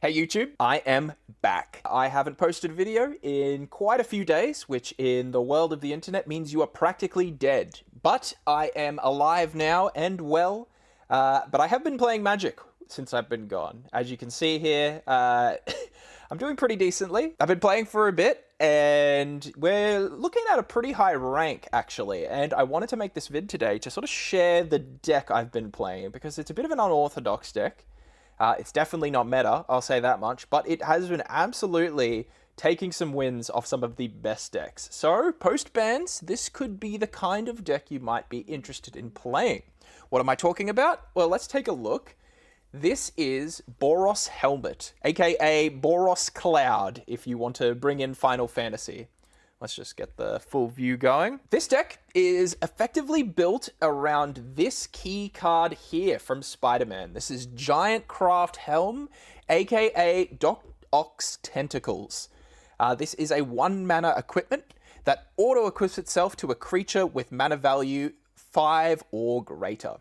Hey YouTube, I am back. I haven't posted a video in quite a few days, which in the world of the internet means you are practically dead. But I am alive now and well, but I have been playing Magic since I've been gone. As you can see here, I'm doing pretty decently. I've been playing for a bit, and we're looking at a pretty high rank, actually. And I wanted to make this vid today to sort of share the deck I've been playing, because it's a bit of an unorthodox deck. It's definitely not meta, I'll say that much, but it has been absolutely taking some wins off some of the best decks. So, post-bans, this could be the kind of deck you might be interested in playing. What am I talking about? Well, let's take a look. This is Boros Helmet, aka Boros Cloud, if you want to bring in Final Fantasy. Let's just get the full view going. This deck is effectively built around this key card here from Spider-Man. This is Giant Craft Helm, aka Doc Ock's Tentacles. This is a 1-mana equipment that auto-equips itself to a creature with mana value 5 or greater.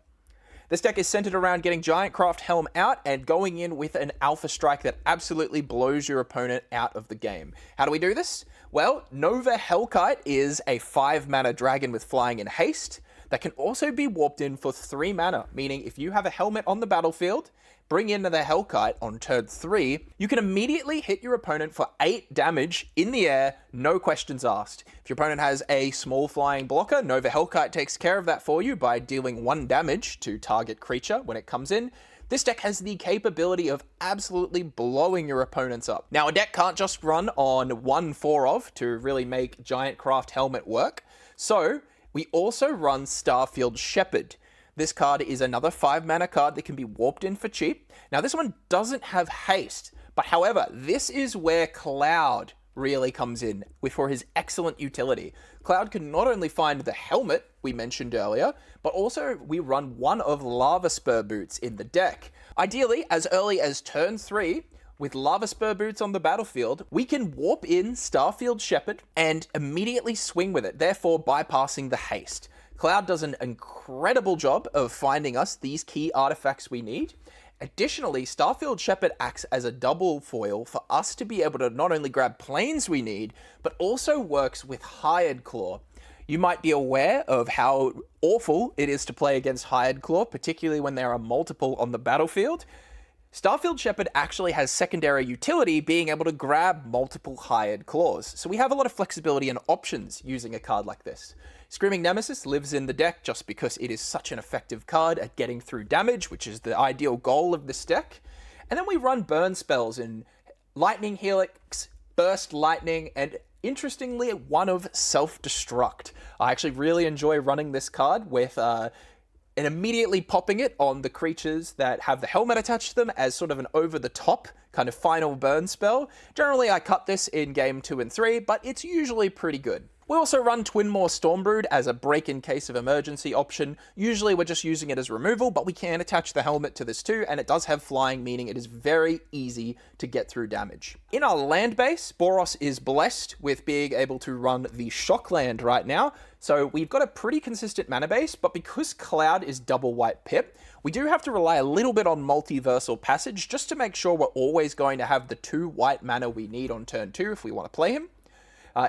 This deck is centered around getting Giant Craft Helm out and going in with an Alpha Strike that absolutely blows your opponent out of the game. How do we do this? Well, Nova Hellkite is a 5-mana dragon with flying and haste that can also be warped in for 3 mana, meaning if you have a helmet on the battlefield, bring in the Hellkite on turn 3, you can immediately hit your opponent for 8 damage in the air, no questions asked. If your opponent has a small flying blocker, Nova Hellkite takes care of that for you by dealing 1 damage to target creature when it comes in. This deck has the capability of absolutely blowing your opponents up. Now, a deck can't just run on 1/4 of to really make Giant Craft Helmet work, so we also run Starfield Shepherd. This card is another 5-mana card that can be warped in for cheap. Now, this one doesn't have haste, but however, this is where Cloud really comes in for his excellent utility. Cloud can not only find the helmet we mentioned earlier, but also we run one of Lava Spur Boots in the deck. Ideally, as early as turn 3, with Lava Spur Boots on the battlefield, we can warp in Starfield Shepherd and immediately swing with it, therefore bypassing the haste. Cloud does an incredible job of finding us these key artifacts we need. Additionally, Starfield Shepherd acts as a double foil for us to be able to not only grab planes we need, but also works with Hired Claw. You might be aware of how awful it is to play against Hired Claw, particularly when there are multiple on the battlefield. Starfield Shepherd actually has secondary utility, being able to grab multiple Hired Claws. So we have a lot of flexibility and options using a card like this. Screaming Nemesis lives in the deck just because it is such an effective card at getting through damage, which is the ideal goal of this deck. And then we run burn spells in Lightning Helix, Burst Lightning, and interestingly, one of Self-Destruct. I actually really enjoy running this card with and immediately popping it on the creatures that have the helmet attached to them as sort of an over-the-top kind of final burn spell. Generally, I cut this in game 2 and 3, but it's usually pretty good. We also run Twinmore Stormbrood as a break in case of emergency option. Usually we're just using it as removal, but we can attach the helmet to this too, and it does have flying, meaning it is very easy to get through damage. In our land base, Boros is blessed with being able to run the Shockland right now, so we've got a pretty consistent mana base, but because Cloud is double white pip, we do have to rely a little bit on Multiversal Passage just to make sure we're always going to have the 2 white mana we need on turn 2 if we want to play him.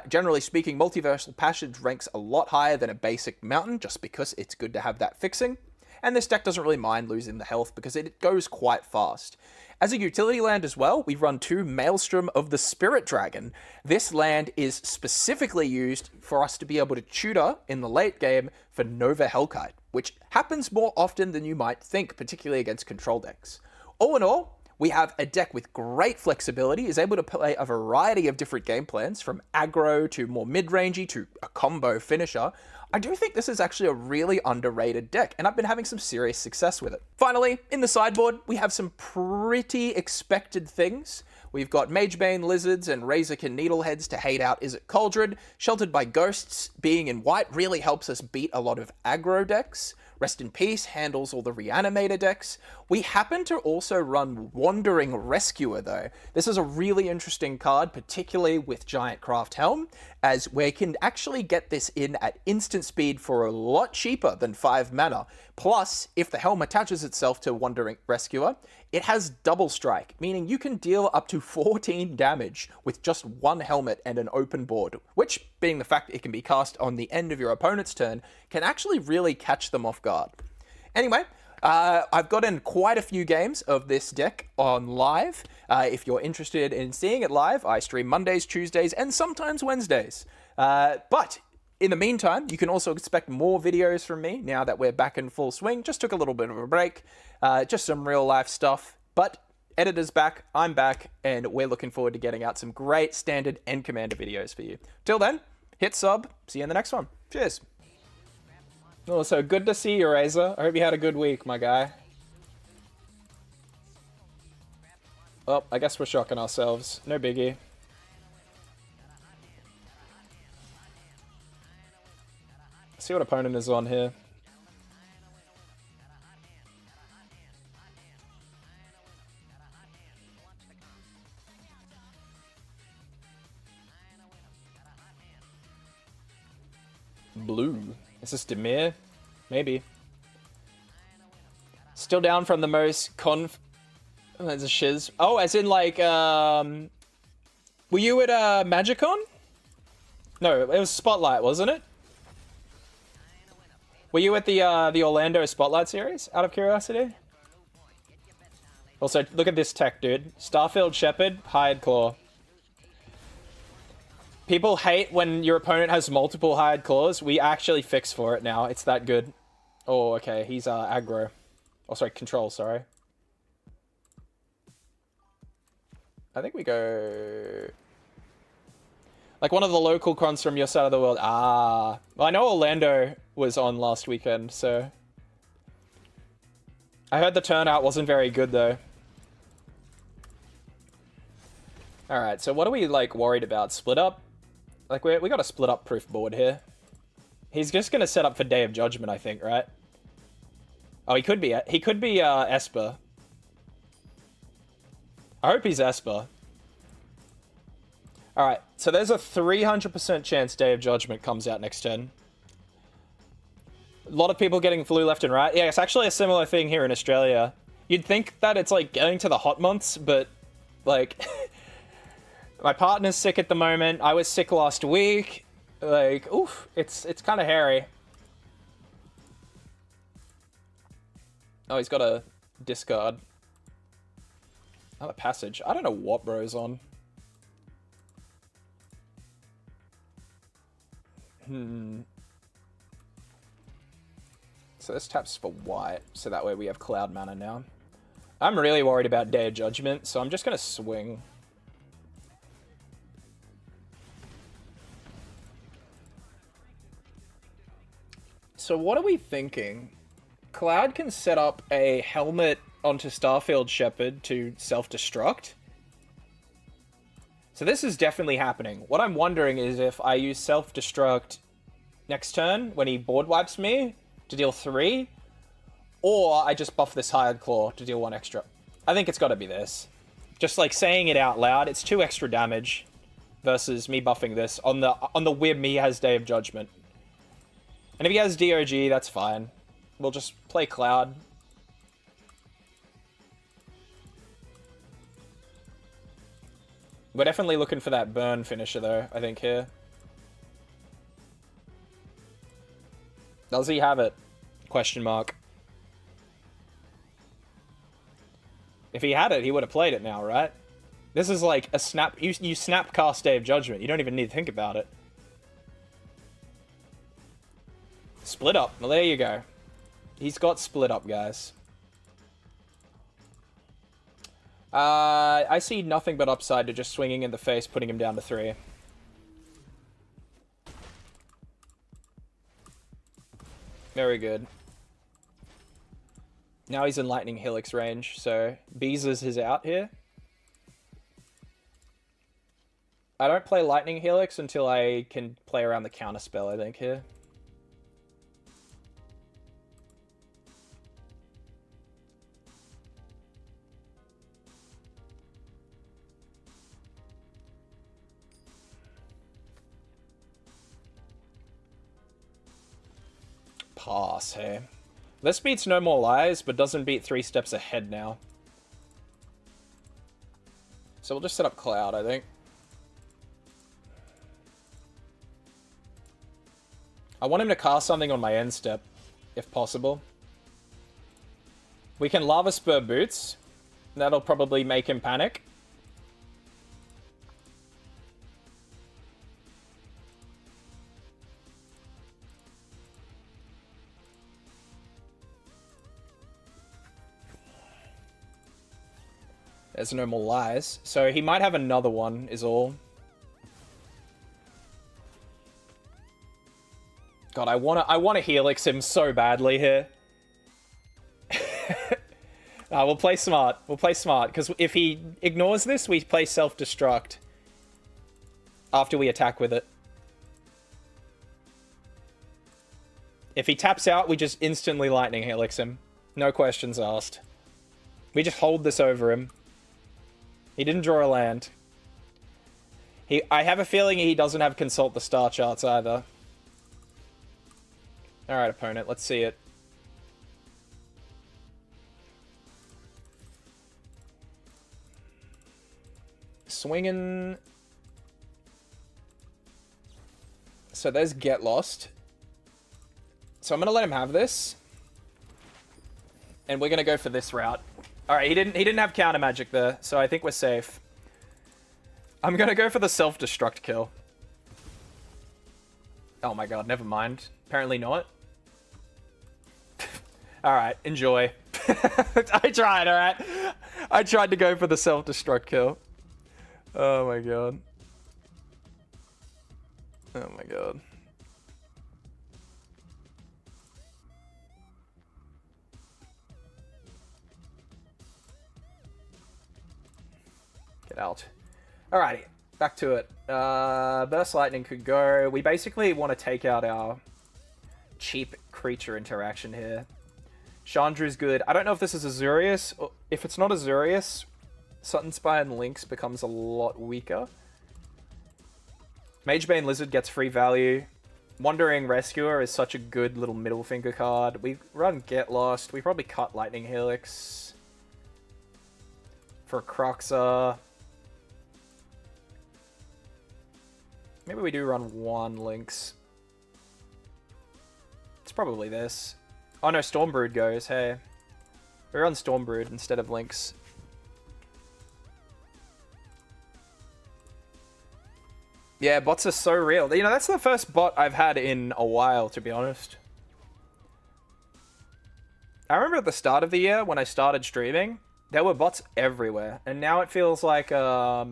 Generally speaking, Multiversal Passage ranks a lot higher than a basic mountain just because it's good to have that fixing. And this deck doesn't really mind losing the health because it goes quite fast. As a utility land as well, we run 2 Maelstrom of the Spirit Dragon. This land is specifically used for us to be able to tutor in the late game for Nova Hellkite, which happens more often than you might think, particularly against control decks. All in all, we have a deck with great flexibility, is able to play a variety of different game plans, from aggro to more mid-rangey to a combo finisher. I do think this is actually a really underrated deck, and I've been having some serious success with it. Finally, in the sideboard, we have some pretty expected things. We've got Magebane Lizards and Razorkin Needleheads to hate out Izzet Cauldron. Sheltered by Ghosts being in white really helps us beat a lot of aggro decks. Rest in Peace handles all the Reanimator decks. We happen to also run Wandering Rescuer though. This is a really interesting card, particularly with Giant Craft Helm, as we can actually get this in at instant speed for a lot cheaper than 5 mana. Plus, if the helm attaches itself to Wandering Rescuer, it has double strike, meaning you can deal up to 14 damage with just one helmet and an open board, which, being the fact it can be cast on the end of your opponent's turn, can actually really catch them off guard. Anyway, I've gotten quite a few games of this deck on live. If you're interested in seeing it live, I stream Mondays, Tuesdays, and sometimes Wednesdays. But in the meantime, you can also expect more videos from me now that we're back in full swing. Just took a little bit of a break, just some real life stuff. But editor's back, I'm back, and we're looking forward to getting out some great standard and commander videos for you. Till then, hit sub. See you in the next one. Cheers. Also, good to see you, Razor. I hope you had a good week, my guy. Well, I guess we're shocking ourselves. No biggie. See what opponent is on here. Blue. Is this Demir? Maybe. Still down from the most There's a shiz. Oh, as in like, were you at Magicon? No, it was Spotlight, wasn't it? Were you at the Orlando Spotlight series, out of curiosity? Also, look at this tech, dude. Starfield Shepherd, Hired Claw. People hate when your opponent has multiple Hired Claws. We actually fix for it now. It's that good. Oh, okay. He's aggro. Oh, sorry, control, sorry. I think we go... like one of the local cons from your side of the world. Ah. Well, I know Orlando was on last weekend, so... I heard the turnout wasn't very good, though. Alright, so what are we, like, worried about? Split up? Like, we got a split up proof board here. He's just gonna set up for Day of Judgment, I think, right? Oh, he could be Esper. I hope he's Esper. Alright, so there's a 300% chance Day of Judgment comes out next turn. A lot of people getting flu left and right. Yeah, it's actually a similar thing here in Australia. You'd think that it's like getting to the hot months, but like... my partner's sick at the moment. I was sick last week. Like, oof, it's kind of hairy. Oh, he's got a discard. Another passage. I don't know what bro's on. So this taps for white, so that way we have cloud mana now. I'm really worried about Day of Judgment, so I'm just gonna swing. So what are we thinking? Cloud can set up a helmet onto Starfield Shepherd to self-destruct. So this is definitely happening. What I'm wondering is if I use self-destruct next turn when he board wipes me to deal 3, or I just buff this Hired Claw to deal 1 extra. I think it's got to be this. Just like saying it out loud, it's 2 extra damage versus me buffing this on the whim he has Day of Judgment. And if he has DOG, that's fine. We'll just play Cloud. We're definitely looking for that burn finisher, though, I think, here. Does he have it? Question mark. If he had it, he would have played it now, right? This is like a snap... You snap cast Day of Judgment. You don't even need to think about it. Split up. Well, there you go. He's got split up, guys. I see nothing but upside to just swinging in the face, putting him down to 3. Very good. Now he's in Lightning Helix range, so Beezers is out here. I don't play Lightning Helix until I can play around the counterspell, I think, here. Pass, hey. This beats No More Lies, but doesn't beat 3 steps ahead now. So we'll just set up Cloud, I think. I want him to cast something on my end step, if possible. We can Lava Spur Boots. That'll probably make him panic. There's No More Lies. So he might have another one, is all. God, I wanna Helix him so badly here. We'll play smart. We'll play smart, because if he ignores this, we play self-destruct after we attack with it. If he taps out, we just instantly Lightning Helix him. No questions asked. We just hold this over him. He didn't draw a land. I have a feeling he doesn't have Consult the Star Charts either. Alright, opponent, let's see it. Swinging. So there's Get Lost. So I'm going to let him have this. And we're going to go for this route. Alright, he didn't have counter magic there, so I think we're safe. I'm going to go for the self-destruct kill. Oh my god, never mind. Apparently not. Alright, enjoy. I tried, alright? I tried to go for the self-destruct kill. Oh my god. Oh my god. Get out. Alrighty, back to it. Burst Lightning could go. We basically want to take out our cheap creature interaction here. Chandra's good. I don't know if this is Azurius. If it's not Azurius, Suttonspire and Lynx becomes a lot weaker. Magebane Lizard gets free value. Wandering Rescuer is such a good little middle finger card. We run Get Lost. We probably cut Lightning Helix for Croxa. Maybe we do run one Lynx. It's probably this. Oh no, Stormbrood goes, hey. We run Stormbrood instead of Lynx. Yeah, bots are so real. You know, that's the first bot I've had in a while, to be honest. I remember at the start of the year, when I started streaming, there were bots everywhere. And now it feels like, I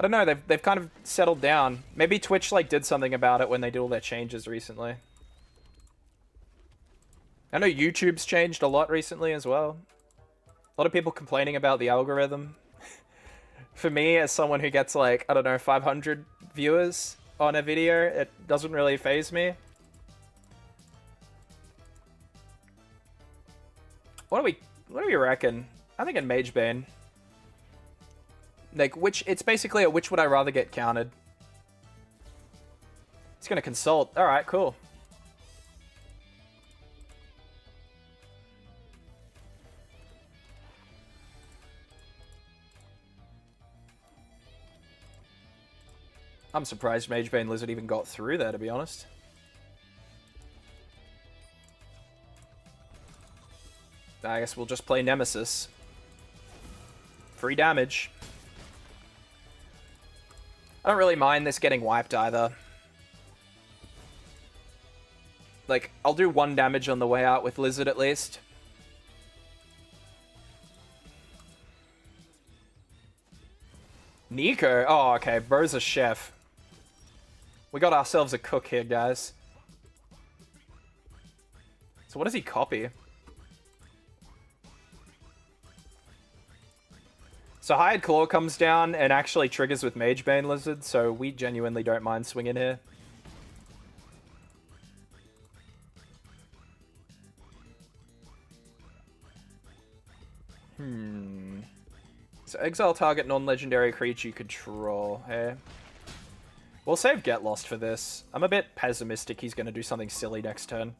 don't know, they've kind of settled down. Maybe Twitch, like, did something about it when they did all their changes recently. I know YouTube's changed a lot recently as well. A lot of people complaining about the algorithm. For me, as someone who gets, like, I don't know, 500 viewers on a video, it doesn't really faze me. What do we reckon? I think in Magebane. Like, it's basically a which would I rather get counted. He's gonna consult. Alright, cool. I'm surprised Magebane Lizard even got through there, to be honest. I guess we'll just play Nemesis. Free damage. I don't really mind this getting wiped either. Like, I'll do 1 damage on the way out with Lizard at least. Nico? Oh, okay. Bro's a chef. We got ourselves a cook here, guys. So what does he copy? So Hired Claw comes down and actually triggers with Magebane Lizard, so we genuinely don't mind swinging here. So exile target non-legendary creature you control, hey? We'll save Get Lost for this. I'm a bit pessimistic he's going to do something silly next turn.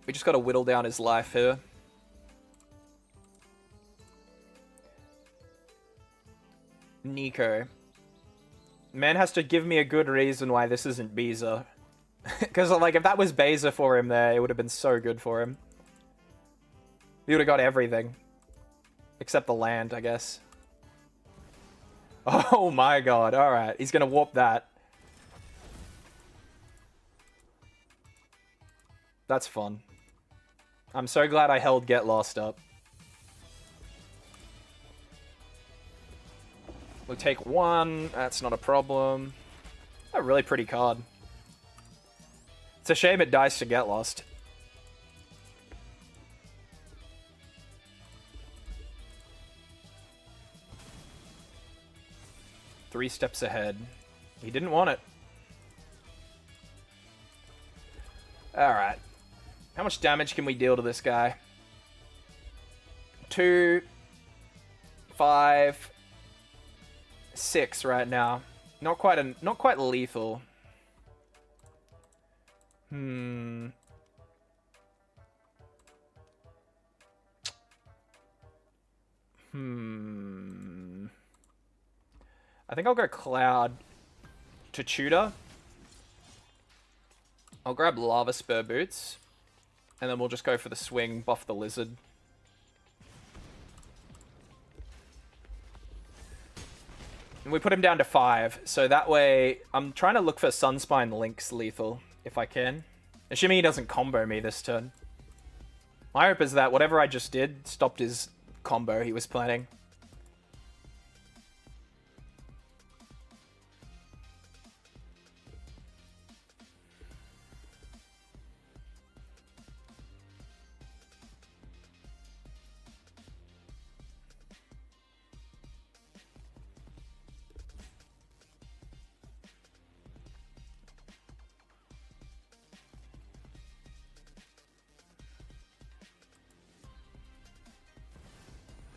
We just gotta whittle down his life here. Nico. Man has to give me a good reason why this isn't Beza. Because, like, if that was Beza for him there, it would have been so good for him. He would have got everything. Except the land, I guess. Oh my god, alright. He's gonna warp that. That's fun. I'm so glad I held Get Lost up. We'll take one. That's not a problem. A really pretty card. It's a shame it dies to Get Lost. Three steps ahead. He didn't want it. Alright. How much damage can we deal to this guy? 2, 5, 6 right now. Not quite lethal. I think I'll go Cloud to Tutor. I'll grab Lava Spur Boots. And then we'll just go for the swing, buff the Lizard. And we put him down to 5, so that way I'm trying to look for Sunspine Lynx lethal, if I can. Assuming he doesn't combo me this turn. My hope is that whatever I just did stopped his combo he was planning.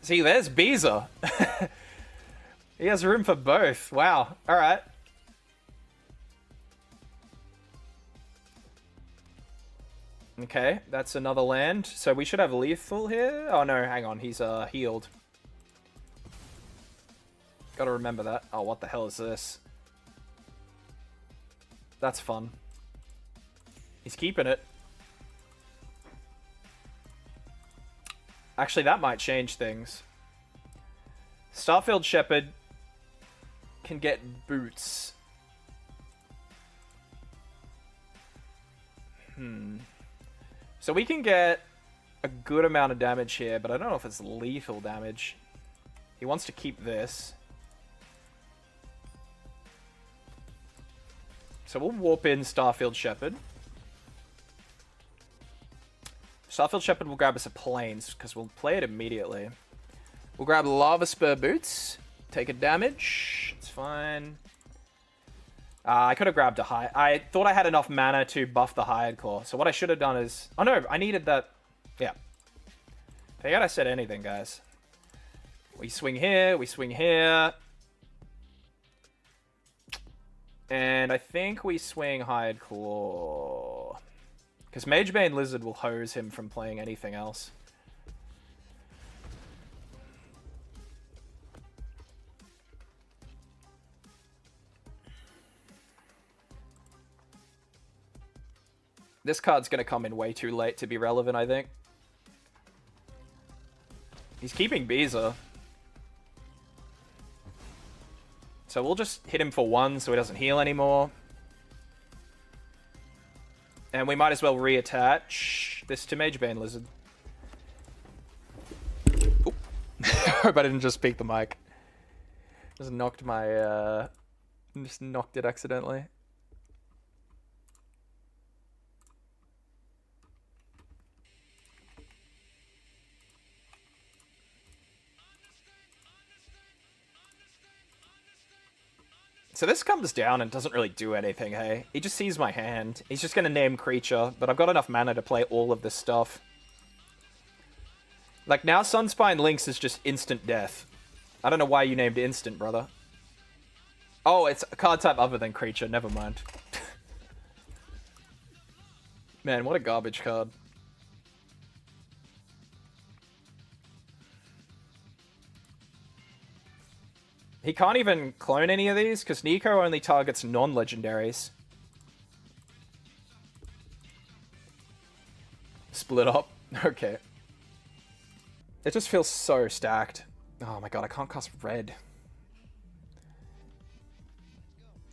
See, there's Beza. He has room for both. Wow. Alright. Okay, that's another land. So we should have lethal here. Oh no, hang on. He's healed. Gotta remember that. Oh, what the hell is this? That's fun. He's keeping it. Actually, that might change things. Starfield Shepherd can get boots. So we can get a good amount of damage here, but I don't know if it's lethal damage. He wants to keep this. So we'll warp in Starfield Shepherd. Starfield Shepherd will grab us a Plains, because we'll play it immediately. We'll grab Lava Spur Boots. Take a damage. It's fine. I could have grabbed a high. I thought I had enough mana to buff the Hired Claw. So what I should have done is... Oh no, I needed that... Yeah. Forget I said anything, guys. We swing here, we swing here. And I think we swing Hired Claw. Because Magebane Lizard will hose him from playing anything else. This card's going to come in way too late to be relevant, I think. He's keeping Beza. So we'll just hit him for 1 so he doesn't heal anymore. And we might as well reattach this to Magebane Lizard. Oop. Hope I didn't just peek the mic. Just knocked my, just knocked it accidentally. So this comes down and doesn't really do anything, hey? He just sees my hand. He's just going to name creature, but I've got enough mana to play all of this stuff. Like, now Sunspine Lynx is just instant death. I don't know why you named it instant, brother. Oh, it's a card type other than creature. Never mind. Man, what a garbage card. He can't even clone any of these, because Nico only targets non-legendaries. Split up. Okay. It just feels so stacked. Oh my god, I can't cast red.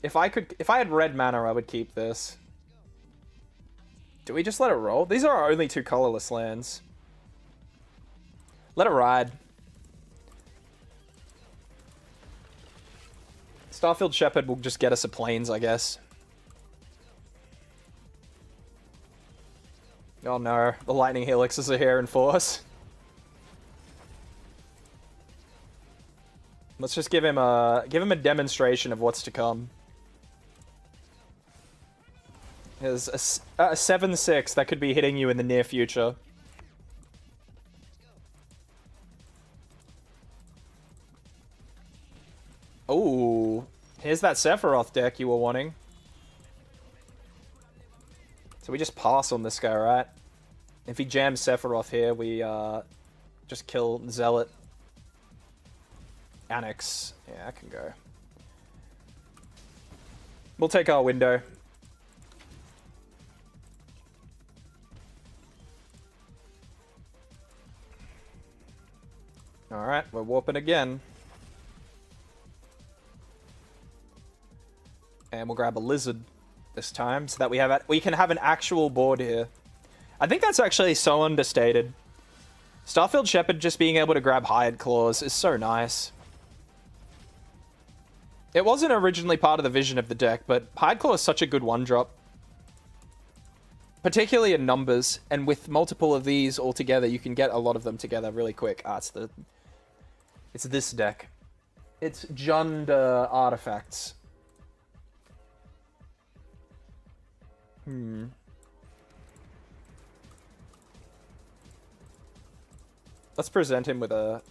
If I had red mana, I would keep this. Do we just let it roll? These are our only 2 colorless lands. Let it ride. Starfield Shepherd will just get us a plains, I guess. Oh no, the lightning helixes are here in force. Let's just give him a demonstration of what's to come. There's a 7/6 that could be hitting you in the near future. Oh, here's that Sephiroth deck you were wanting. So we just pass on this guy, right? If he jams Sephiroth here, we just kill Zealot. Annex. Yeah, I can go. We'll take our window. Alright, we're warping again. And we'll grab a lizard this time so that we can have an actual board here. I think that's actually so understated. Starfield Shepherd just being able to grab Hired Claws is so nice. It wasn't originally part of the vision of the deck, but Hired Claw is such a good one-drop. Particularly in numbers, and with multiple of these all together, you can get a lot of them together really quick. Ah, it's this deck. It's Jund artifacts. Let's present him with a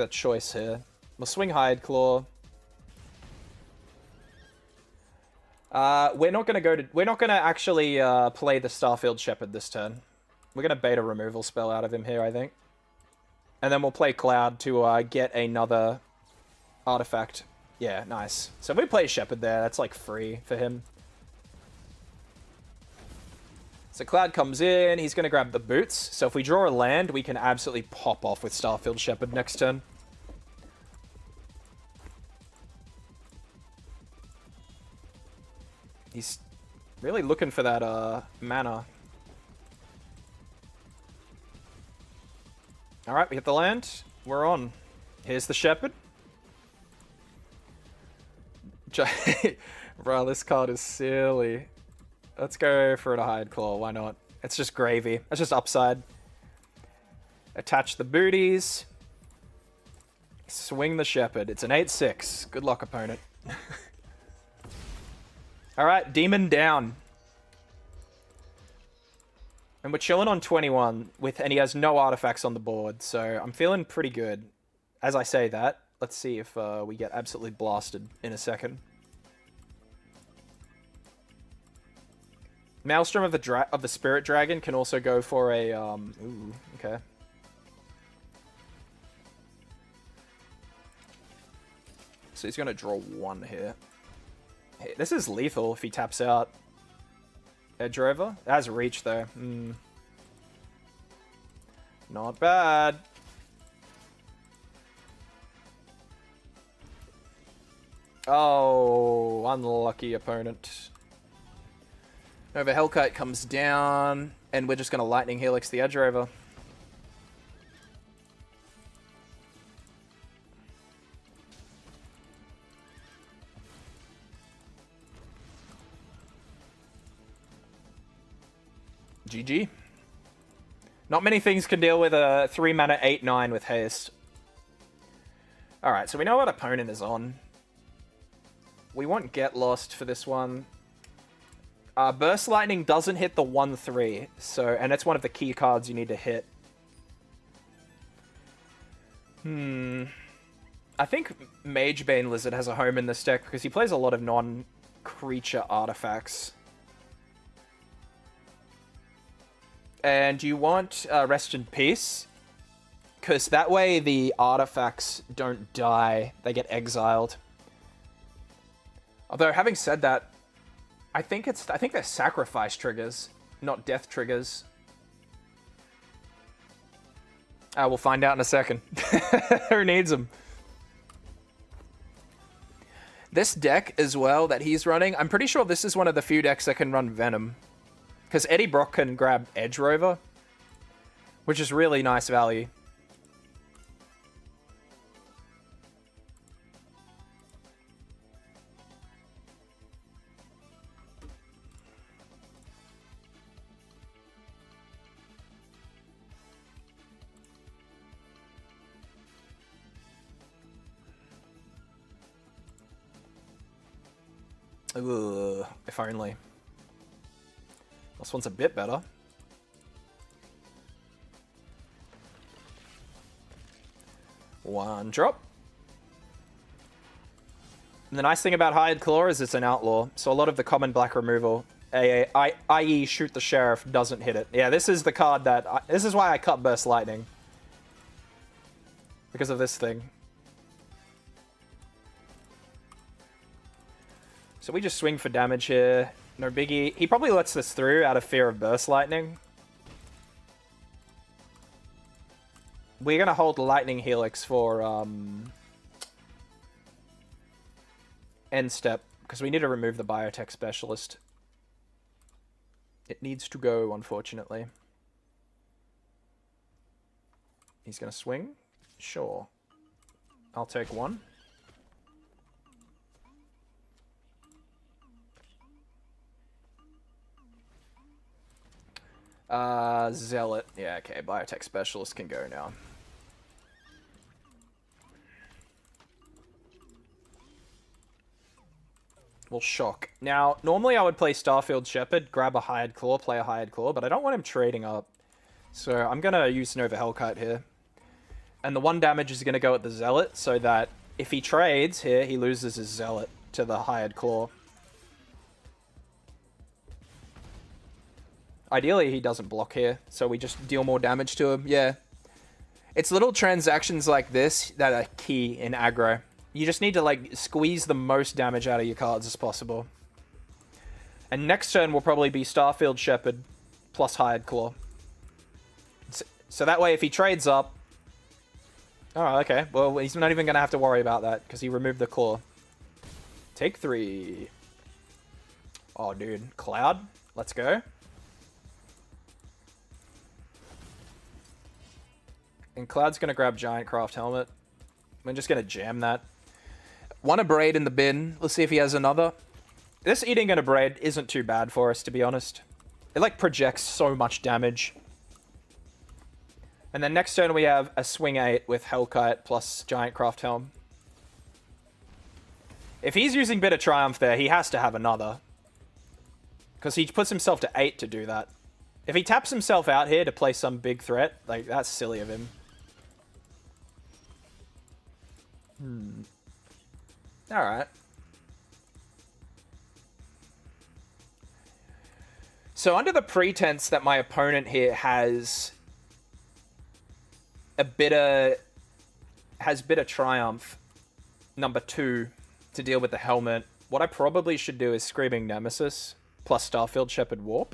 choice here. We'll swing Hired Claw. We're not gonna actually play the Starfield Shepherd this turn. We're gonna bait a removal spell out of him here, I think. And then we'll play Cloud to get another artifact. Yeah, nice. So if we play Shepherd there, that's like free for him. So Cloud comes in, he's gonna grab the boots. So if we draw a land, we can absolutely pop off with Starfield Shepherd next turn. He's really looking for that mana. Alright, we hit the land. We're on. Here's the Shepherd. Bro, this card is silly. Let's go for a Hired Claw. Why not? It's just gravy. It's just upside. Attach the booties. Swing the Shepherd. It's an 8/6. Good luck, opponent. Alright, Demon down. And we're chilling on 21, and he has no artifacts on the board, so I'm feeling pretty good. As I say that, let's see if we get absolutely blasted in a second. Maelstrom of the Spirit Dragon can also go for a... ooh, okay. So he's going to draw 1 here. Hey, this is lethal if he taps out. Edge Rover. It has reach though. Not bad. Oh, unlucky opponent. Nova Hellkite comes down, and we're just going to Lightning Helix the Edge Rover. GG. Not many things can deal with a 3 mana 8/9 with haste. Alright, so we know what opponent is on. We want Get Lost for this one. Burst Lightning doesn't hit the 1/3, so, and it's one of the key cards you need to hit. I think Magebane Lizard has a home in this deck because he plays a lot of non-creature artifacts. And you want Rest in Peace. Because that way the artifacts don't die, they get exiled. Although, having said that, I think they're sacrifice triggers, not death triggers. We'll find out in a second. Who needs them? This deck as well that he's running, I'm pretty sure this is one of the few decks that can run Venom. Because Eddie Brock can grab Edge Rover, which is really nice value. Ugh, if only. This one's a bit better. One drop. And the nice thing about Hired Claw is it's an outlaw, so a lot of the common black removal, i.e. Shoot the Sheriff, doesn't hit it. Yeah, this is the card that... this is why I cut Burst Lightning. Because of this thing. So we just swing for damage here. No biggie. He probably lets this through out of fear of Burst Lightning. We're going to hold Lightning Helix for end step, because we need to remove the Biotech Specialist. It needs to go, unfortunately. He's going to swing? Sure. I'll take one. Zealot. Yeah, okay. Biotech Specialist can go now. We'll shock. Now, normally I would play Starfield Shepherd, grab a Hired Claw, play a Hired Claw, but I don't want him trading up. So I'm going to use Nova Hellkite here. And the 1 damage is going to go at the Zealot, so that if he trades here, he loses his Zealot to the Hired Claw. Ideally, he doesn't block here, so we just deal more damage to him. Yeah. It's little transactions like this that are key in aggro. You just need to, like, squeeze the most damage out of your cards as possible. And next turn will probably be Starfield Shepherd plus Hired Claw. So that way, if he trades up... Oh, okay. Well, he's not even going to have to worry about that, because he removed the Claw. Take 3. Oh, dude. Cloud? Let's go. And Cloud's going to grab Giant Craft Helmet. I'm just going to jam that. One Abrade in the bin. Let's see if he has another. This eating an Abrade isn't too bad for us, to be honest. It, like, projects so much damage. And then next turn we have a Swing 8 with Hellkite plus Giant Craft Helm. If he's using Bit of Triumph there, he has to have another. Because he puts himself to 8 to do that. If he taps himself out here to play some big threat, like, that's silly of him. Alright. So under the pretense that my opponent here has Bit of Triumph, number 2, to deal with the helmet, what I probably should do is Screaming Nemesis plus Starfield Shepherd Warp.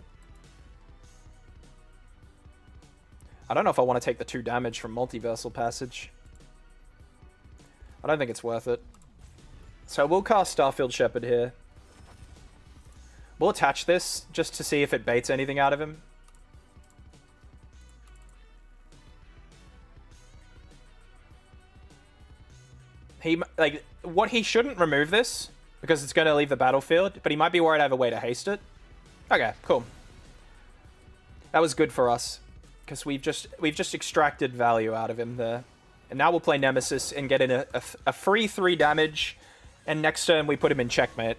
I don't know if I want to take the 2 damage from Multiversal Passage. I don't think it's worth it. So we'll cast Starfield Shepherd here. We'll attach this just to see if it baits anything out of him. He shouldn't remove this because it's going to leave the battlefield, but he might be worried I have a way to haste it. Okay, cool. That was good for us because we've just extracted value out of him there. And now we'll play Nemesis and get in a free 3 damage, and next turn we put him in checkmate.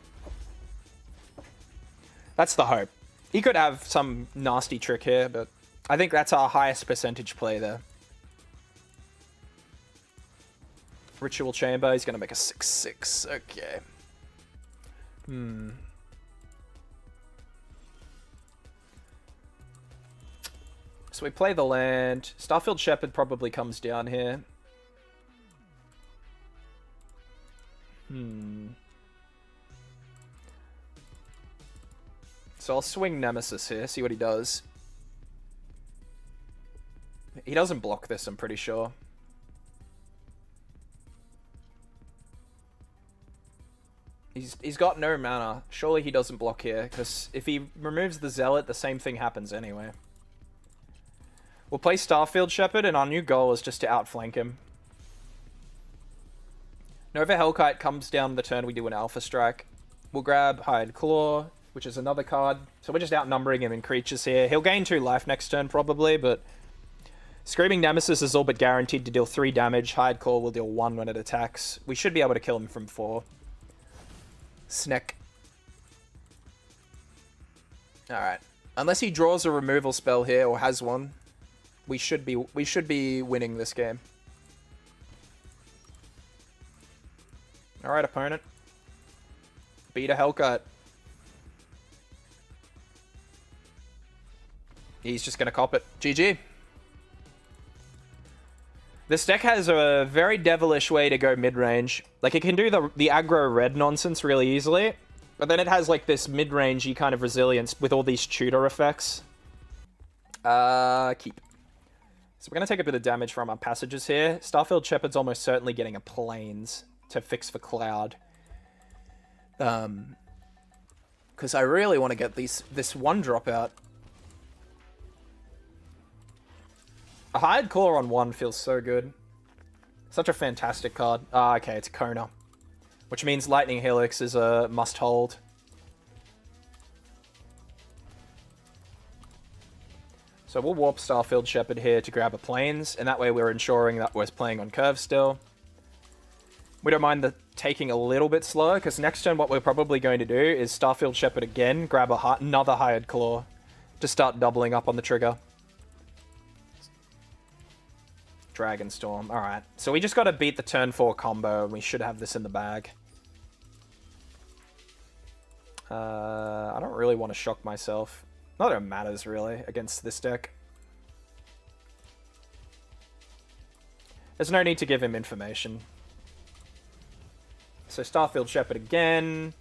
That's the hope. He could have some nasty trick here, but I think that's our highest percentage play there. Ritual Chamber, he's going to make a 6/6. Okay. So we play the land. Starfield Shepherd probably comes down here. So I'll swing Nemesis here, see what he does. He doesn't block this, I'm pretty sure. He's got no mana. Surely he doesn't block here, because if he removes the Zealot, the same thing happens anyway. We'll play Starfield Shepherd, and our new goal is just to outflank him. Nova Hellkite comes down the turn we do an Alpha Strike. We'll grab Hired Claw, which is another card. So we're just outnumbering him in creatures here. He'll gain 2 life next turn, probably, but... Screaming Nemesis is all but guaranteed to deal 3 damage. Hired Claw will deal 1 when it attacks. We should be able to kill him from 4. Sneck. Alright. Unless he draws a removal spell here, or has one, we should be winning this game. Alright, opponent. Beat a Hellkite. He's just gonna cop it. GG. This deck has a very devilish way to go mid-range. Like, it can do the aggro red nonsense really easily, but then it has, like, this mid-rangey kind of resilience with all these tutor effects. Keep. So we're going to take a bit of damage from our passages here. Starfield Shepherd's almost certainly getting a Plains to fix for Cloud. Because I really want to get this one drop out. A Hired Claw on 1 feels so good. Such a fantastic card. Ah, okay, it's Kona. Which means Lightning Helix is a must-hold. So we'll warp Starfield Shepherd here to grab a Plains, and that way we're ensuring that we're playing on curve still. We don't mind the taking a little bit slower, because next turn what we're probably going to do is Starfield Shepherd again, grab another Hired Claw to start doubling up on the trigger. Dragonstorm. Alright. So we just got to beat the turn 4 combo, and we should have this in the bag. I don't really want to shock myself. Not that it matters, really, against this deck. There's no need to give him information. So Starfield Shepherd again.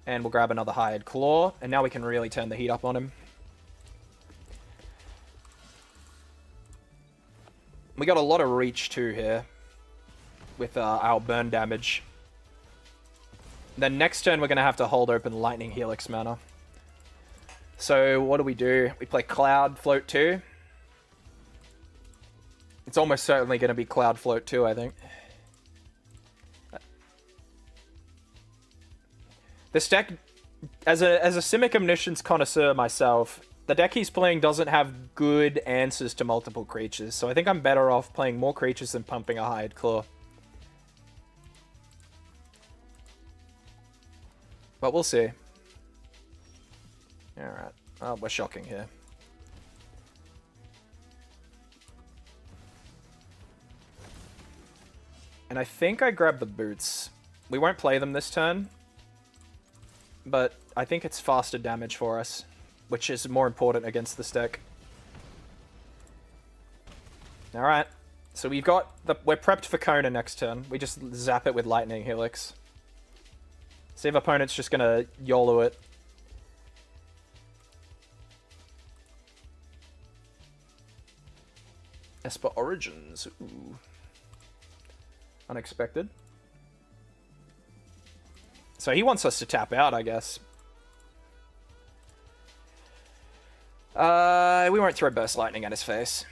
And we'll grab another Hired Claw. And now we can really turn the heat up on him. We got a lot of reach too here with our burn damage. Then next turn we're going to have to hold open Lightning Helix mana. So what do? We play Cloud Float 2. It's almost certainly going to be Cloud Float 2, I think. This deck, as a Simic Omniscience connoisseur myself, the deck he's playing doesn't have good answers to multiple creatures, so I think I'm better off playing more creatures than pumping a Hired Claw. But we'll see. Alright. Oh, we're shocking here. And I think I grabbed the boots. We won't play them this turn, but I think it's faster damage for us, which is more important against this deck. Alright. So we've got we're prepped for Kona next turn. We just zap it with Lightning Helix. See if opponent's just gonna YOLO it. Esper Origins. Ooh. Unexpected. So he wants us to tap out, I guess. We won't throw Burst Lightning at his face.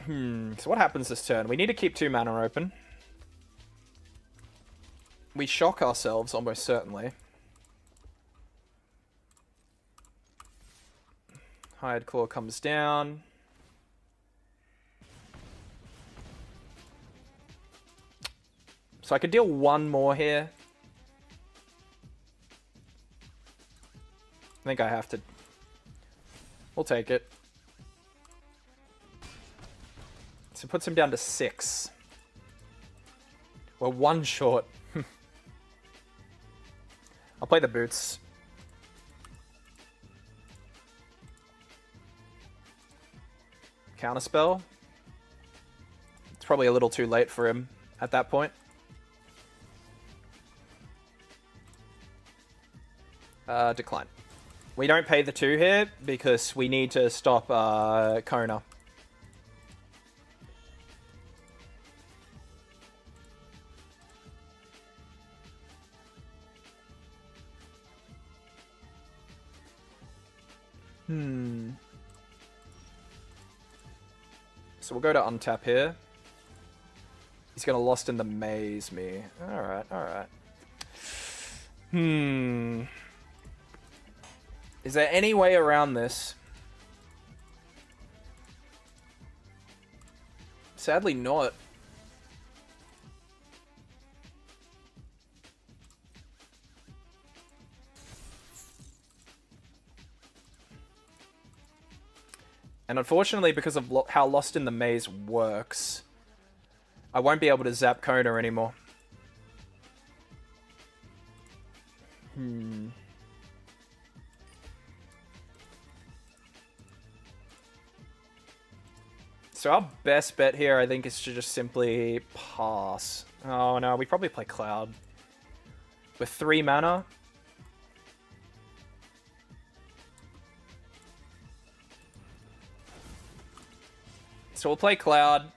So what happens this turn? We need to keep 2 mana open. We shock ourselves, almost certainly. Hired Claw comes down. So I could deal 1 more here. I think I have to. We'll take it. So it puts him down to 6. We're 1 short. I'll play the boots. Counterspell. It's probably a little too late for him at that point. Decline. We don't pay the 2 here because we need to stop Kona. So we'll go to untap here. He's gonna Lost in the Maze me. Alright, alright. Is there any way around this? Sadly not. And unfortunately, because of how Lost in the Maze works, I won't be able to zap Kona anymore. So our best bet here, I think, is to just simply pass. Oh no, we probably play Cloud. With 3 mana. So we'll play Cloud.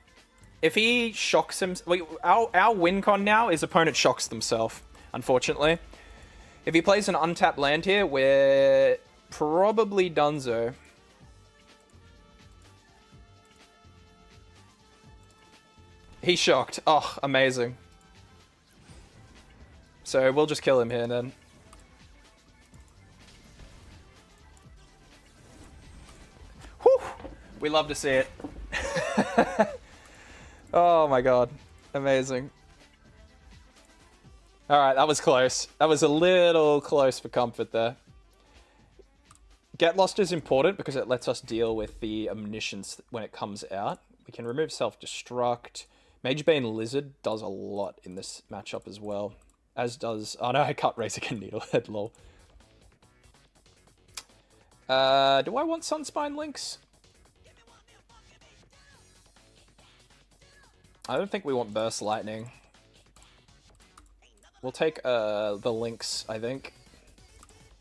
If he shocks him... Our win con now is opponent shocks themselves, unfortunately. If he plays an untapped land here, we're probably donezo. He's shocked. Oh, amazing. So we'll just kill him here then. Whew! We love to see it. Oh my god. Amazing. Alright, that was close. That was a little close for comfort there. Get Lost is important because it lets us deal with the omniscience when it comes out. We can remove self-destruct. Magebane Lizard does a lot in this matchup as well. As does... Oh no, I cut Razorkin Needlehead, lol. Do I want Sunspine Links? I don't think we want Burst Lightning. We'll take the Lynx, I think.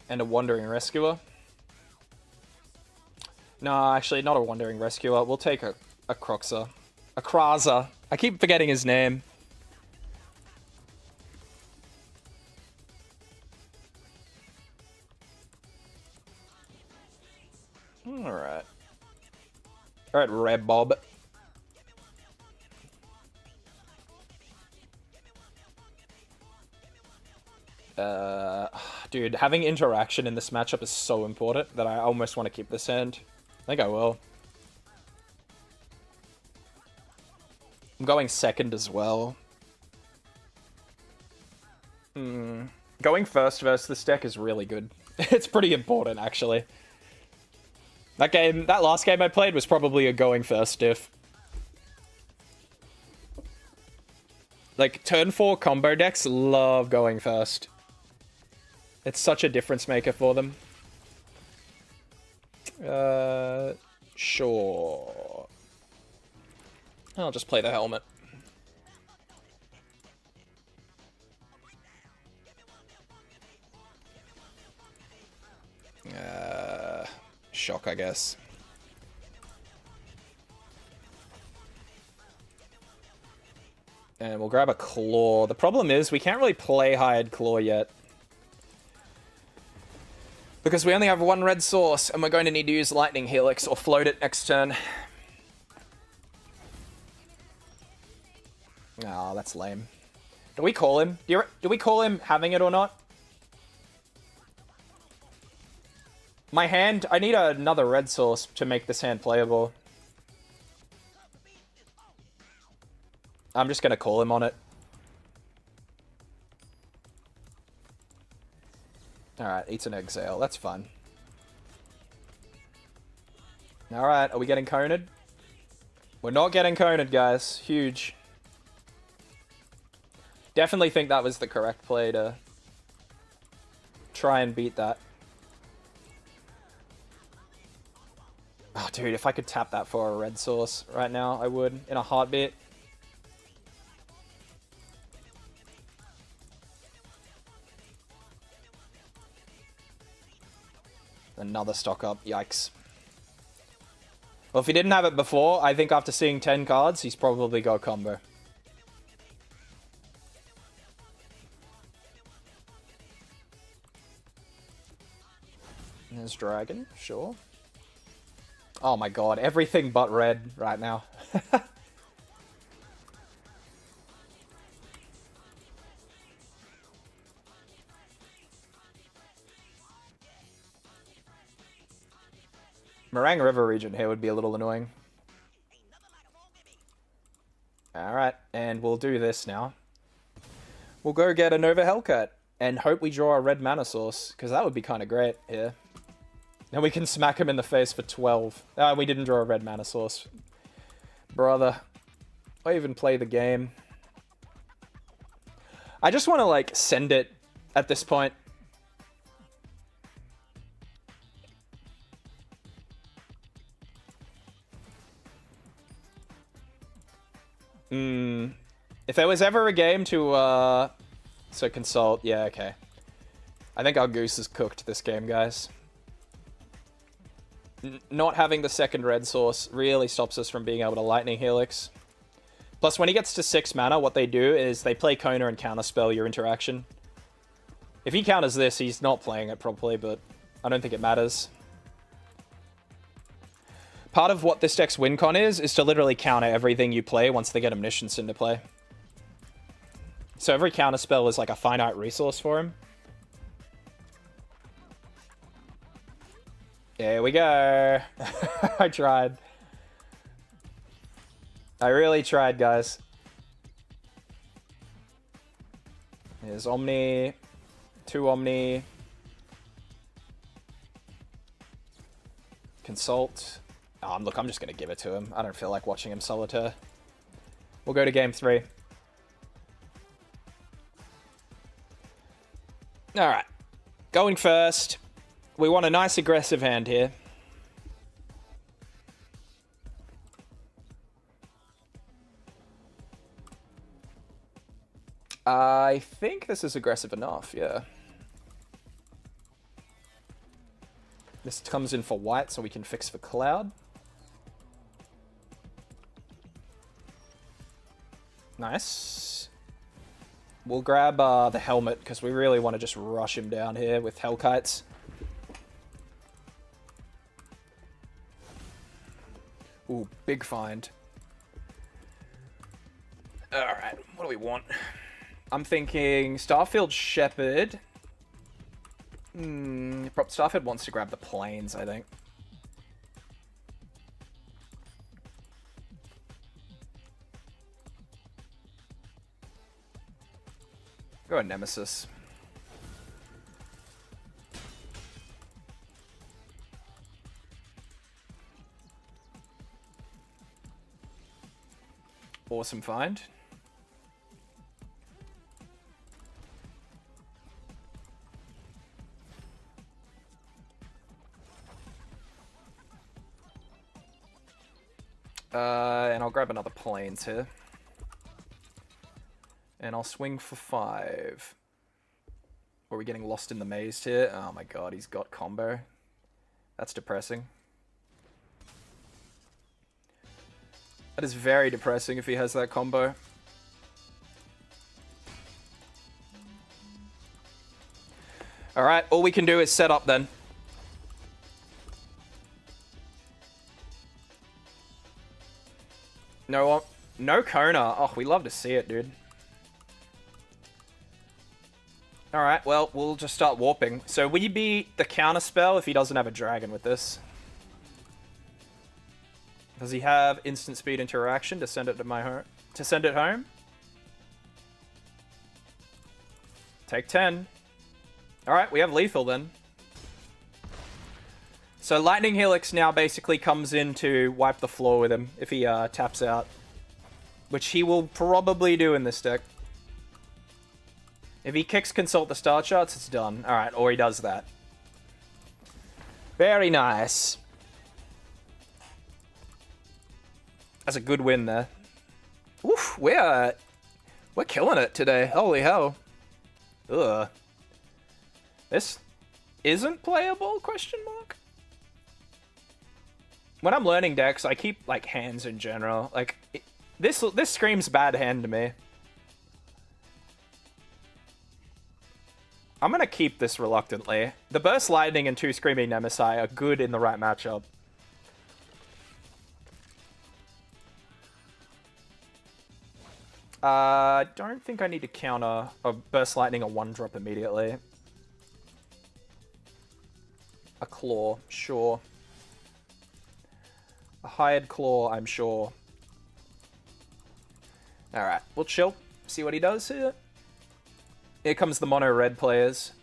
And a Wandering Rescuer. No, actually, not a Wandering Rescuer. We'll take a Croxa. A Kraza. I keep forgetting his name. Alright. Alright, Red Bob. Dude, having interaction in this matchup is so important that I almost want to keep this hand. I think I will. I'm going second as well. Going first versus this deck is really good. It's pretty important, actually. That last game I played was probably a going first diff. Like, turn 4 combo decks love going first. It's such a difference maker for them. Sure. I'll just play the helmet. Shock, I guess. And we'll grab a Claw. The problem is we can't really play Hired Claw yet. Because we only have 1 red source, and we're going to need to use Lightning Helix or float it next turn. Oh, that's lame. Do we call him? Do we call him having it or not? My hand... I need another red source to make this hand playable. I'm just going to call him on it. Alright, eats an exhale. That's fun. Alright, are we getting coned? We're not getting coned, guys. Huge. Definitely think that was the correct play to try and beat that. Oh, dude, if I could tap that for a red source right now, I would, in a heartbeat. Another stock up, yikes. Well, if he didn't have it before, I think after seeing 10 cards, he's probably got combo. There's dragon, sure. Oh my god, everything but red right now. Meringue River region here would be a little annoying. Alright, and we'll do this now. We'll go get a Nova Hellcat and hope we draw a red mana source, because that would be kind of great here. Then we can smack him in the face for 12. We didn't draw a red mana source. Brother. I even play the game. I just want to, like, send it at this point. If there was ever a game to, So consult, yeah, okay. I think our goose is cooked this game, guys. Not having the second red source really stops us from being able to Lightning Helix. Plus, when he gets to 6 mana, what they do is they play Kona and counterspell your interaction. If he counters this, he's not playing it properly, but I don't think it matters. Part of what this deck's win con is to literally counter everything you play once they get Omniscience into play. So every counterspell is like a finite resource for him. There we go. I tried. I really tried, guys. Here's Omni. 2 Omni. Consult. Look, I'm just going to give it to him. I don't feel like watching him solitaire. We'll go to game 3. Alright. Going first. We want a nice aggressive hand here. I think this is aggressive enough, yeah. This comes in for white, so we can fix for Cloud. Nice. We'll grab the helmet, because we really want to just rush him down here with Hellkites. Ooh, big find. Alright, what do we want? I'm thinking Starfield Shepherd. Starfield wants to grab the planes, I think. Go ahead, Nemesis. Awesome find. And I'll grab another planes here. And I'll swing for 5. Are we getting lost in the maze here? Oh my god, he's got combo. That's depressing. That is very depressing if he has that combo. Alright, all we can do is set up then. No Kona. Oh, we love to see it, dude. Alright, well, we'll just start warping. So we beat the counterspell if he doesn't have a dragon with this. Does he have instant speed interaction to send it to my home? To send it home? Take 10. Alright, we have lethal then. So Lightning Helix now basically comes in to wipe the floor with him if he taps out. Which he will probably do in this deck. If he kicks Consult the Star Charts, it's done. Alright, or he does that. Very nice. That's a good win there. Oof, we're killing it today. Holy hell. Ugh. This isn't playable, question mark? When I'm learning decks, I keep, like, hands in general. Like, this screams bad hand to me. I'm gonna keep this reluctantly. The Burst Lightning and 2 Screaming Nemesis are good in the right matchup. I don't think I need to counter a Burst Lightning or 1-drop immediately. A Claw, sure. A Hired Claw, I'm sure. Alright, we'll chill. See what he does here. Here comes the mono red players.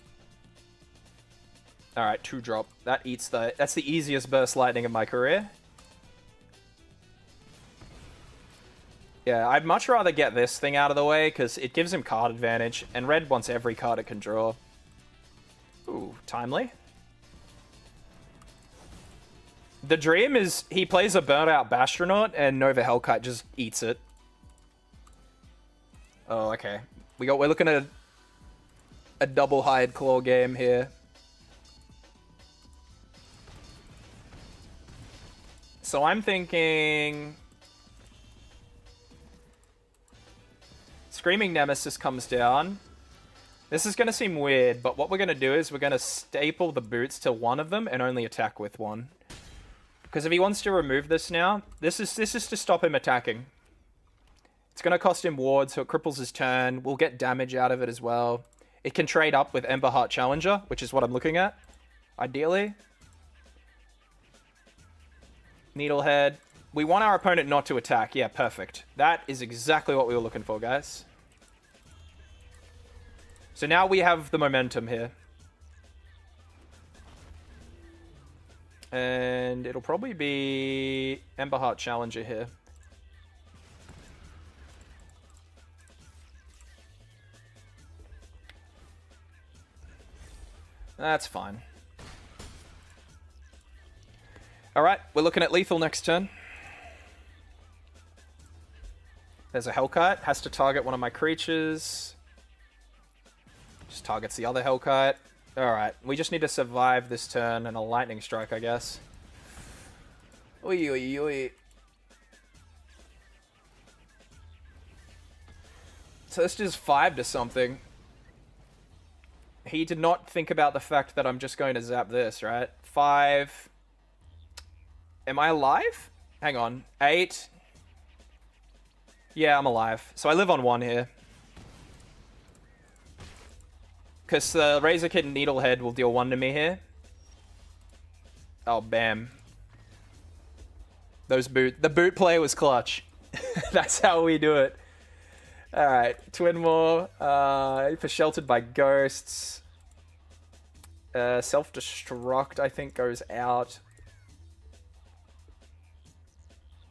Alright, 2-drop. That eats the... That's the easiest Burst Lightning of my career. Yeah, I'd much rather get this thing out of the way, because it gives him card advantage, and red wants every card it can draw. Ooh, timely. The dream is he plays a burnt out Bastronaut, and Nova Hellkite just eats it. Oh, okay. We're looking at a double Hired Claw game here. So I'm thinking... Screaming Nemesis comes down. This is going to seem weird, but what we're going to do is we're going to staple the boots to one of them and only attack with one. Because if he wants to remove this now, this is to stop him attacking. It's going to cost him ward, so it cripples his turn. We'll get damage out of it as well. It can trade up with Emberheart Challenger, which is what I'm looking at, ideally. Needlehead. We want our opponent not to attack. Yeah, perfect. That is exactly what we were looking for, guys. So now we have the momentum here. And it'll probably be Emberheart Challenger here. That's fine. Alright, we're looking at lethal next turn. There's a Hellkite. Has to target one of my creatures. Just targets the other Hellkite. Alright, we just need to survive this turn and a Lightning Strike, I guess. Oi, oi, oi. So this is 5 to something. He did not think about the fact that I'm just going to zap this, right? 5. Am I alive? Hang on. 8. Yeah, I'm alive. So I live on 1 here. Because the Razor Kid Needlehead will deal 1 to me here. Oh, bam. The boot play was clutch. That's how we do it. Alright, Twin Maw. For Sheltered by Ghosts. Self-Destruct, I think, goes out.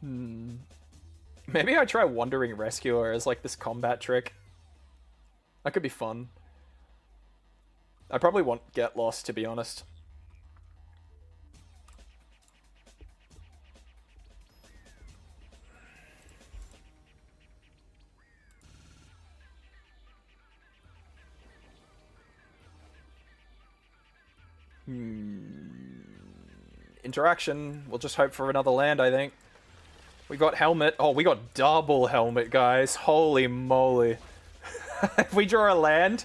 Maybe I try Wandering Rescuer as, like, this combat trick. That could be fun. I probably want Get Lost, to be honest. Interaction. We'll just hope for another land, I think. We got Helmet. Oh, we got double Helmet, guys. Holy moly. If we draw a land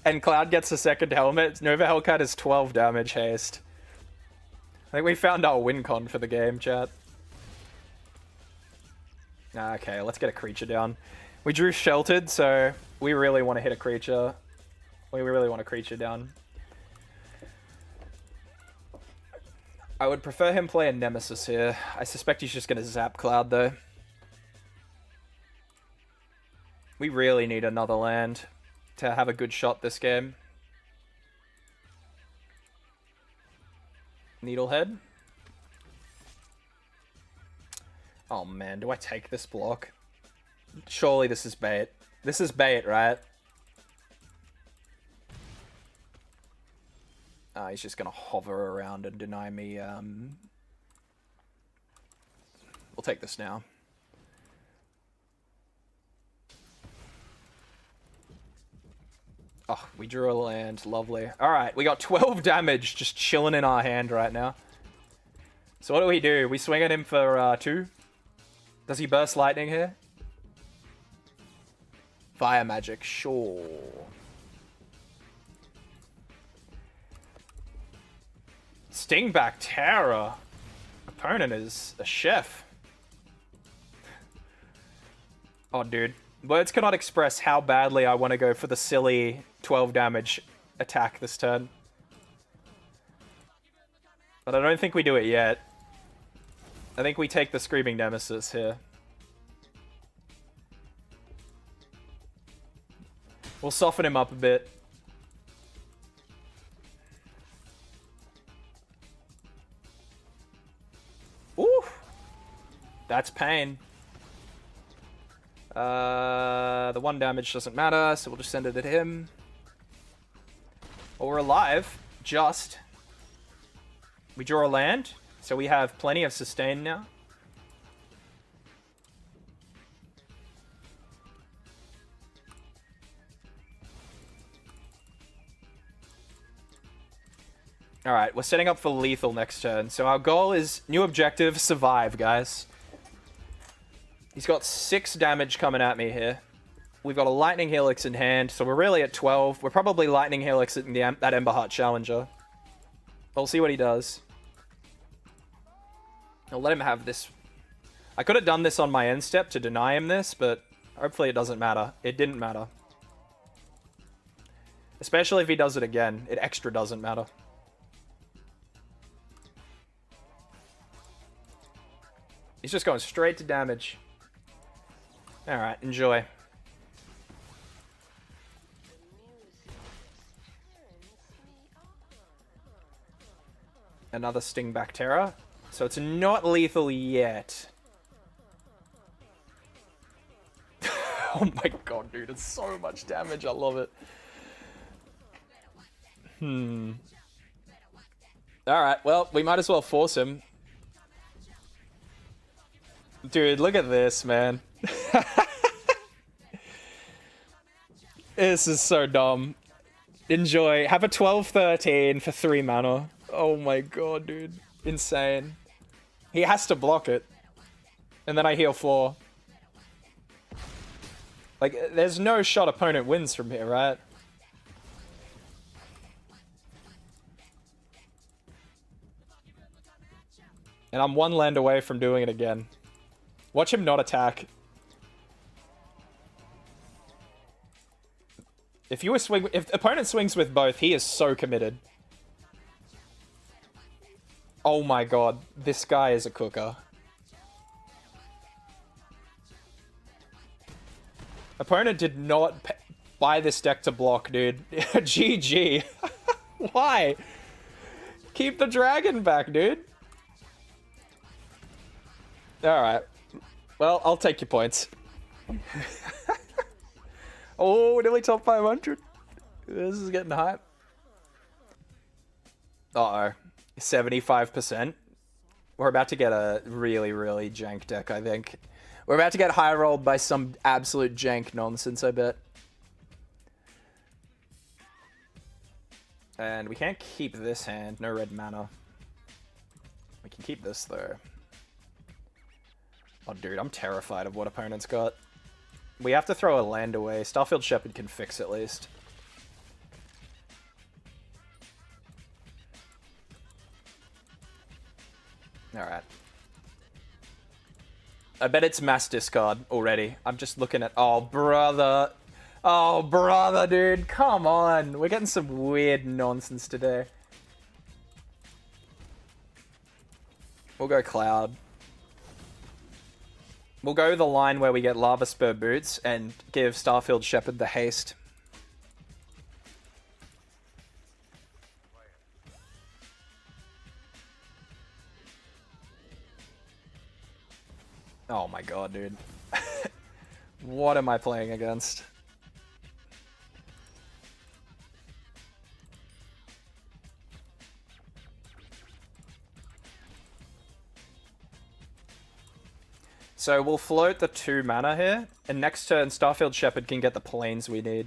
and Cloud gets a second Helmet, Nova Hellcat is 12 damage haste. I think we found our win con for the game, chat. Okay, let's get a creature down. We drew Sheltered, so we really want to hit a creature. We really want a creature down. I would prefer him play a Nemesis here. I suspect he's just going to zap Cloud, though. We really need another land to have a good shot this game. Needlehead. Oh man, do I take this block? Surely this is bait. This is bait, right? He's just gonna hover around and deny me, We'll take this now. Oh, we drew a land. Lovely. Alright, we got 12 damage just chilling in our hand right now. So what do? We swing at him for 2? Does he burst lightning here? Fire magic, sure. Stingback Terror. Opponent is a chef. Oh, dude. Words cannot express how badly I want to go for the silly 12 damage attack this turn. But I don't think we do it yet. I think we take the Screaming Nemesis here. We'll soften him up a bit. Ooh! That's pain. The 1 damage doesn't matter, so we'll just send it at him. Well, we're alive. Just. We draw a land, so we have plenty of sustain now. Alright, we're setting up for lethal next turn. So our goal is new objective, survive, guys. He's got 6 damage coming at me here. We've got a Lightning Helix in hand, so we're really at 12. We're probably Lightning Helix in that Emberheart Challenger. We'll see what he does. I'll let him have this. I could have done this on my end step to deny him this, but hopefully it doesn't matter. It didn't matter. Especially if he does it again. It extra doesn't matter. He's just going straight to damage. Alright, enjoy. Another Stingback Terror. So it's not lethal yet. Oh my god, dude, it's so much damage. I love it. Alright, well, we might as well force him. Dude, look at this, man. This is so dumb. Enjoy. Have a 12-13 for 3 mana. Oh my god, dude. Insane. He has to block it. And then I heal 4. Like, there's no shot opponent wins from here, right? And I'm 1 land away from doing it again. Watch him not attack. If opponent swings with both, he is so committed. Oh my god, this guy is a cooker. Opponent did not buy this deck to block, dude. GG. Why? Keep the dragon back, dude. Alright. Well, I'll take your points. Oh, nearly top 500. This is getting hype. Uh-oh. 75%. We're about to get a really, really jank deck, I think. We're about to get high rolled by some absolute jank nonsense, I bet. And we can't keep this hand. No red mana. We can keep this, though. Oh, dude, I'm terrified of what opponent's got. We have to throw a land away. Starfield Shepherd can fix at least. Alright. I bet it's mass discard already. I'm just looking at... Oh, brother. Oh, brother, dude. Come on. We're getting some weird nonsense today. We'll go Cloud. We'll go the line where we get Lava Spur Boots and give Starfield Shepherd the haste. Oh my god, dude. What am I playing against? So we'll float the 2 mana here, and next turn Starfield Shepherd can get the planes we need.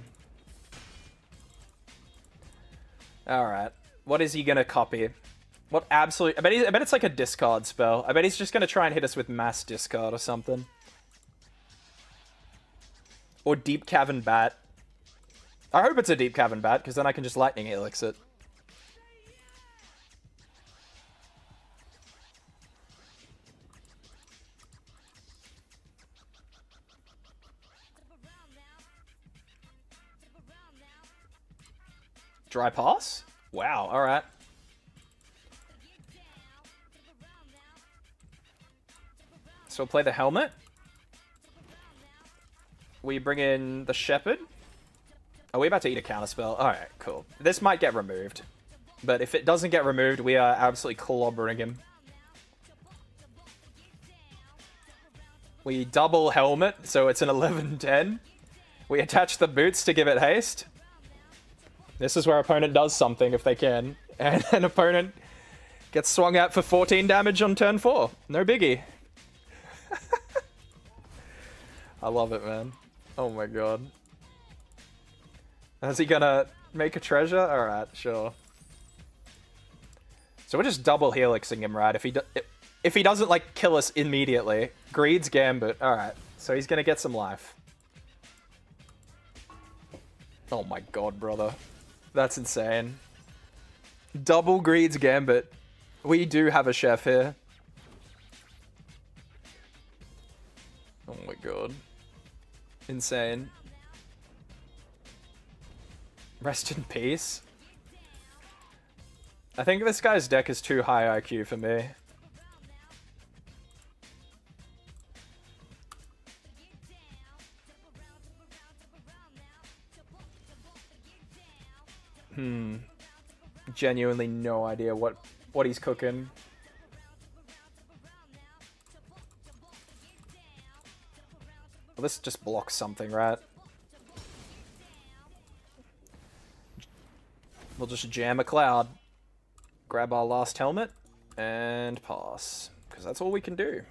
Alright. What is he gonna copy? What absolute... I bet it's like a discard spell. I bet he's just gonna try and hit us with mass discard or something. Or Deep Cavern Bat. I hope it's a Deep Cavern Bat, because then I can just Lightning Helix it. Dry Pass? Wow, alright. So we'll play the Helmet. We bring in the Shepherd. Are we about to eat a counterspell? Alright, cool. This might get removed. But if it doesn't get removed, we are absolutely clobbering him. We double Helmet, so it's an 11-10. We attach the boots to give it haste. This is where opponent does something if they can. And an opponent gets swung at for 14 damage on turn 4. No biggie. I love it, man. Oh my god. Is he gonna make a treasure? Alright, sure. So we're just double helixing him, right? If he doesn't, like, kill us immediately. Greed's Gambit. Alright. So he's gonna get some life. Oh my god, brother. That's insane. Double Greed's Gambit. We do have a chef here. Oh my god. Insane. Rest in peace. I think this guy's deck is too high IQ for me. Genuinely no idea what he's cooking. Well, this just blocks something, right? We'll just jam a cloud, grab our last helmet, and pass. Because that's all we can do.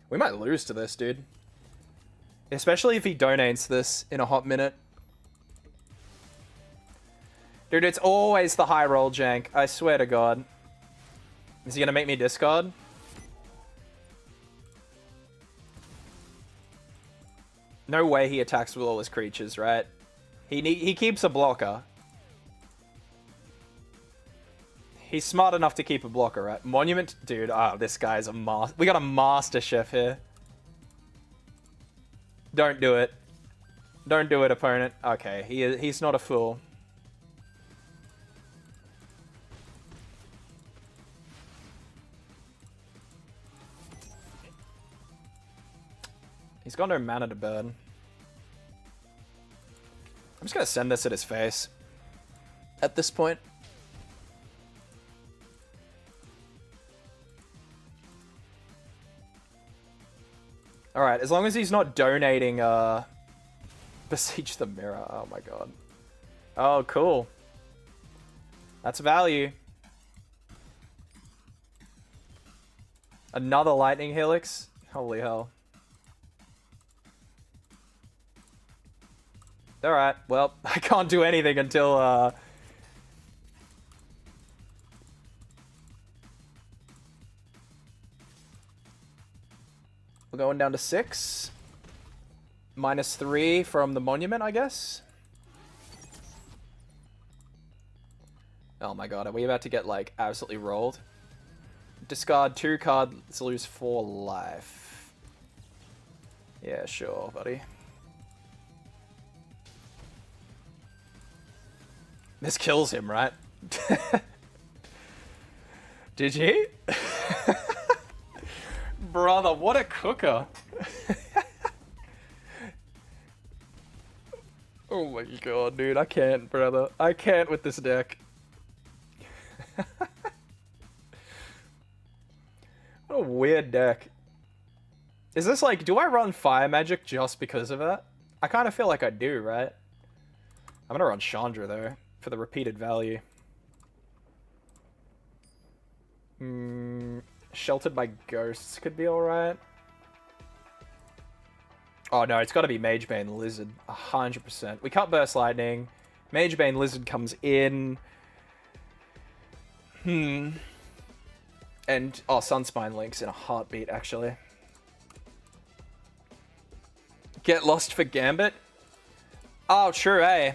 We might lose to this, dude. Especially if he donates this in a hot minute. Dude, it's always the high roll jank. I swear to God. Is he gonna make me discard? No way he attacks with all his creatures, right? He keeps a blocker. He's smart enough to keep a blocker, right? Monument? Dude, oh, this guy's a master. We got a master chef here. Don't do it. Don't do it, opponent. Okay, he's not a fool. He's got no mana to burn. I'm just gonna send this at his face. At this point. Alright, as long as he's not donating, Besiege the Mirror. Oh my god. Oh, cool. That's value. Another Lightning Helix? Holy hell. Alright, well, I can't do anything until, we're going down to 6. -3 from the monument, I guess. Oh my god, are we about to get, like, absolutely rolled? Discard 2 cards, lose 4 life. Yeah, sure, buddy. This kills him, right? Did you? Brother, what a cooker. Oh my god, dude. I can't, brother. I can't with this deck. What a weird deck. Is this like, do I run Fire Magic just because of that? I kind of feel like I do, right? I'm gonna run Chandra, though, for the repeated value. Sheltered by Ghosts could be alright. Oh no, it's gotta be Magebane Lizard. 100%. We can't Burst Lightning. Magebane Lizard comes in. And, oh, Sunspine links in a heartbeat, actually. Get lost for Gambit? Oh, true, eh?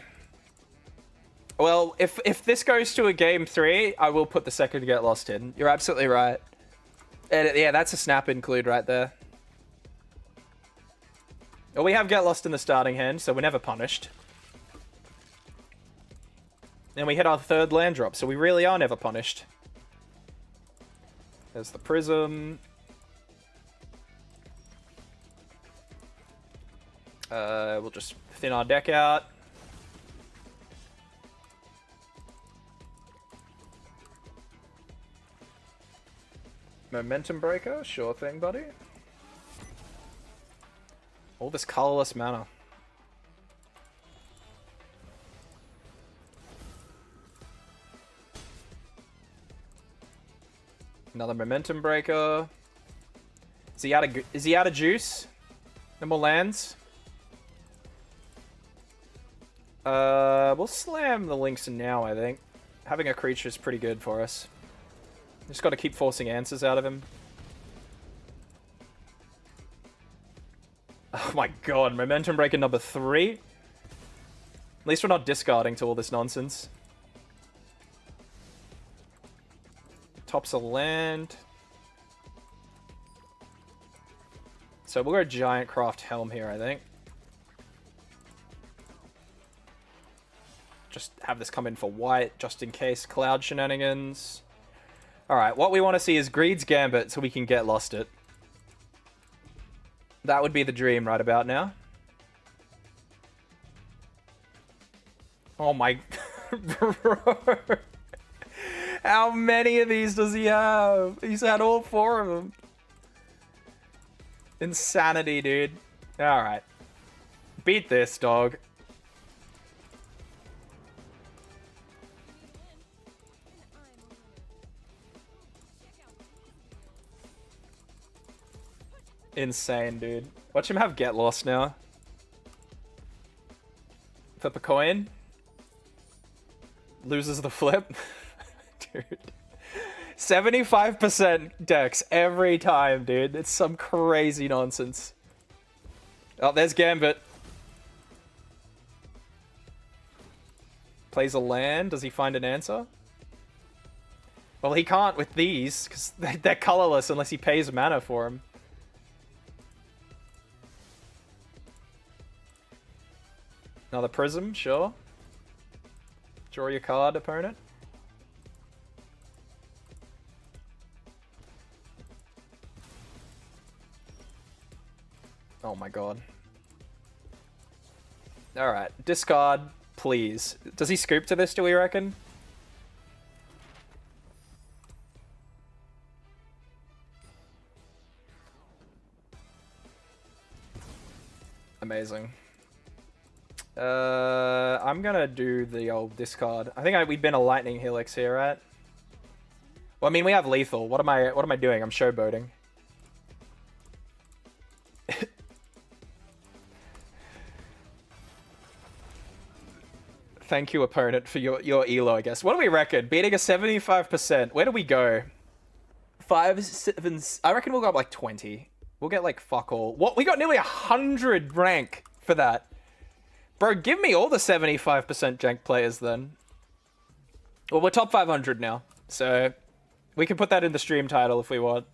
Well, if this goes to a game 3, I will put the second Get Lost in. You're absolutely right. And, yeah, that's a snap include right there. Well, we have Get Lost in the starting hand, so we're never punished. And we hit our third land drop, so we really are never punished. There's the Prism. We'll just thin our deck out. Momentum Breaker? Sure thing, buddy. All this colorless mana. Another Momentum Breaker. Is he out of juice? No more lands? We'll slam the links now, I think. Having a creature is pretty good for us. Just got to keep forcing answers out of him. Oh my god, Momentum Breaker number 3? At least we're not discarding to all this nonsense. Tops a land. So we'll go Giant Craft Helm here, I think. Just have this come in for white, just in case. Cloud shenanigans. Alright, what we want to see is Greed's Gambit so we can get lost it. That would be the dream right about now. Oh my... Bro. How many of these does he have? He's had all 4 of them. Insanity, dude. Alright. Beat this, dog. Insane, dude. Watch him have Get Lost now. Flip a coin. Loses the flip. Dude. 75% decks every time, dude. It's some crazy nonsense. Oh, there's Gambit. Plays a land. Does he find an answer? Well, he can't with these, because they're colorless unless he pays mana for them. Another Prism, sure. Draw your card, opponent. Oh my god. Alright, discard, please. Does he scoop to this, do we reckon? Amazing. I'm gonna do the old discard. I think we've been a Lightning Helix here, right? Well, I mean, we have lethal. What am I doing? I'm showboating. Thank you, opponent, for your elo, I guess. What do we reckon? Beating a 75%. Where do we go? 5, 7... I reckon we'll go up like 20. We'll get like fuck all. What? We got nearly 100 rank for that. Bro, give me all the 75% jank players then. Well, we're top 500 now, so we can put that in the stream title if we want.